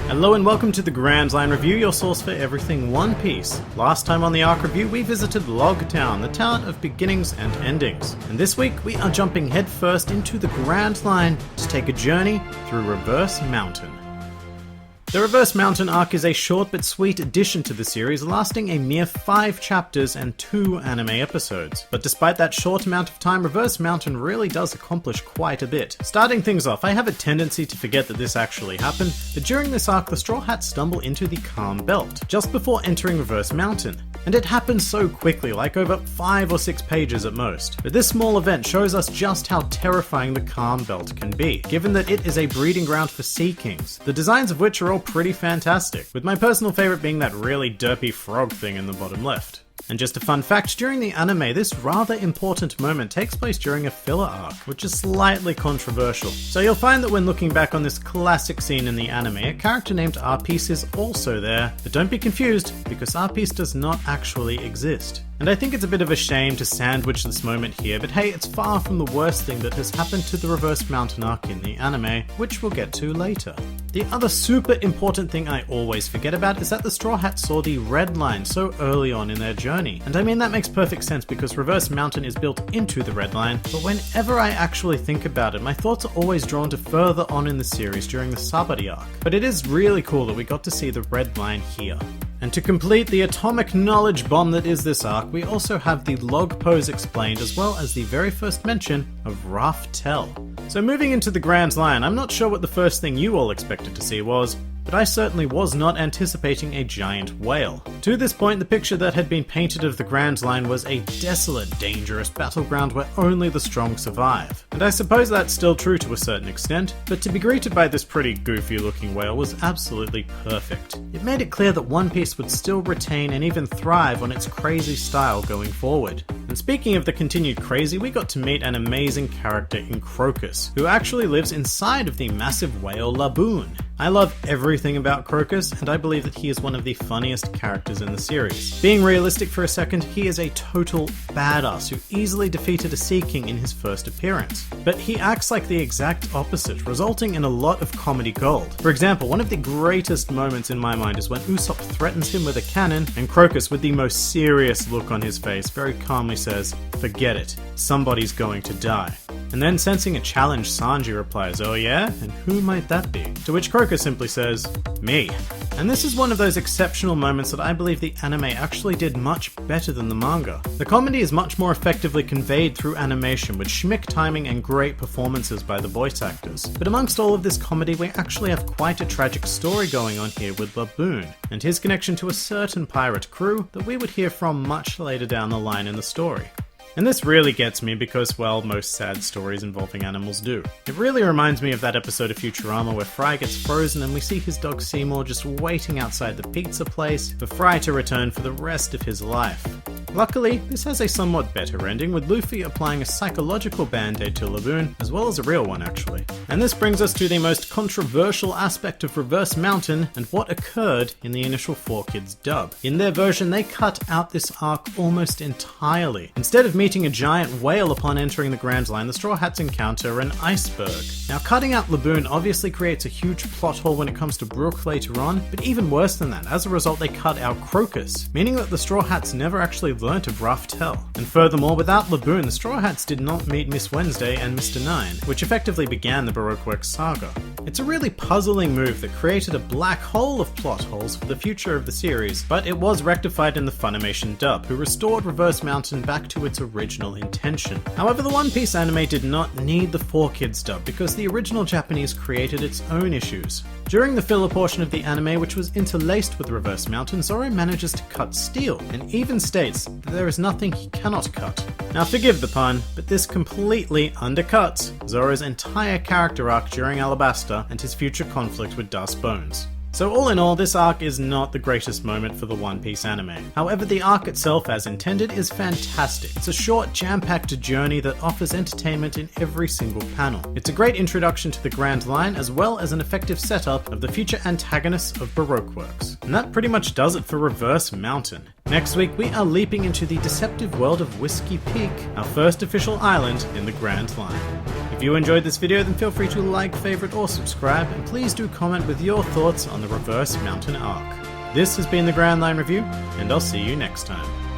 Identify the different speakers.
Speaker 1: Hello and welcome to the Grand Line Review, your source for everything One Piece. Last time on the Arc Review, we visited Log Town, the town of beginnings and endings. And this week, we are jumping headfirst into the Grand Line to take a journey through Reverse Mountain. The Reverse Mountain arc is a short but sweet addition to the series, lasting a mere 5 chapters and 2 anime episodes. But despite that short amount of time, Reverse Mountain really does accomplish quite a bit. Starting things off, I have a tendency to forget that this actually happened, but during this arc the Straw Hats stumble into the Calm Belt, just before entering Reverse Mountain. And it happens so quickly, like over 5 or 6 pages at most. But this small event shows us just how terrifying the Calm Belt can be, given that it is a breeding ground for Sea Kings, the designs of which are all pretty fantastic, with my personal favourite being that really derpy frog thing in the bottom left. And just a fun fact, during the anime, this rather important moment takes place during a filler arc, which is slightly controversial. So you'll find that when looking back on this classic scene in the anime, a character named Arpiece is also there, but don't be confused, because Arpiece does not actually exist. And I think it's a bit of a shame to sandwich this moment here, but hey, it's far from the worst thing that has happened to the Reverse Mountain arc in the anime, which we'll get to later. The other super important thing I always forget about is that the Straw Hats saw the Red Line so early on in their journey. And I mean, that makes perfect sense because Reverse Mountain is built into the Red Line, but whenever I actually think about it, my thoughts are always drawn to further on in the series during the Sabaody arc. But it is really cool that we got to see the Red Line here. And to complete the atomic knowledge bomb that is this arc, we also have the log pose explained, as well as the very first mention of Raftel. So moving into the Grand Line, I'm not sure what the first thing you all expected to see was, but I certainly was not anticipating a giant whale. To this point, the picture that had been painted of the Grand Line was a desolate, dangerous battleground where only the strong survive. And I suppose that's still true to a certain extent, but to be greeted by this pretty goofy looking whale was absolutely perfect. It made it clear that One Piece would still retain and even thrive on its crazy style going forward. And speaking of the continued crazy, we got to meet an amazing character in Crocus, who actually lives inside of the massive whale Laboon. I love everything about Crocus, and I believe that he is one of the funniest characters in the series. Being realistic for a second, he is a total badass who easily defeated a Sea King in his first appearance. But he acts like the exact opposite, resulting in a lot of comedy gold. For example, one of the greatest moments in my mind is when Usopp threatens him with a cannon, and Crocus, with the most serious look on his face, very calmly says, "Forget it, somebody's going to die." And then sensing a challenge, Sanji replies, "Oh yeah? And who might that be?" To which Crocus simply says, "Me." And this is one of those exceptional moments that I believe the anime actually did much better than the manga. The comedy is much more effectively conveyed through animation, with schmick timing and great performances by the voice actors. But amongst all of this comedy, we actually have quite a tragic story going on here with Laboon, and his connection to a certain pirate crew that we would hear from much later down the line in the story. And this really gets me because, well, most sad stories involving animals do. It really reminds me of that episode of Futurama where Fry gets frozen and we see his dog Seymour just waiting outside the pizza place for Fry to return for the rest of his life. Luckily, this has a somewhat better ending, with Luffy applying a psychological band-aid to Laboon, as well as a real one actually. And this brings us to the most controversial aspect of Reverse Mountain and what occurred in the initial 4Kids dub. In their version, they cut out this arc almost entirely. Instead of meeting a giant whale upon entering the Grand Line, the Straw Hats encounter an iceberg. Now, cutting out Laboon obviously creates a huge plot hole when it comes to Brook later on, but even worse than that, as a result they cut out Crocus, meaning that the Straw Hats never actually learnt of Raftel. And furthermore, without Laboon, the Straw Hats did not meet Miss Wednesday and Mr. Nine, which effectively began the Baroque Works saga. It's a really puzzling move that created a black hole of plot holes for the future of the series, but it was rectified in the Funimation dub, who restored Reverse Mountain back to its original intention. However, the One Piece anime did not need the 4Kids dub because the original Japanese created its own issues. During the filler portion of the anime, which was interlaced with Reverse Mountain, Zoro manages to cut steel, and even states that there is nothing he cannot cut. Now forgive the pun, but this completely undercuts Zoro's entire character arc during Alabasta and his future conflict with Dust Bones. So all in all, this arc is not the greatest moment for the One Piece anime. However, the arc itself, as intended, is fantastic. It's a short, jam-packed journey that offers entertainment in every single panel. It's a great introduction to the Grand Line, as well as an effective setup of the future antagonists of Baroque Works. And that pretty much does it for Reverse Mountain. Next week, we are leaping into the deceptive world of Whiskey Peak, our first official island in the Grand Line. If you enjoyed this video, then feel free to like, favorite, or subscribe, and please do comment with your thoughts on the Reverse Mountain Arc. This has been the Grand Line Review, and I'll see you next time.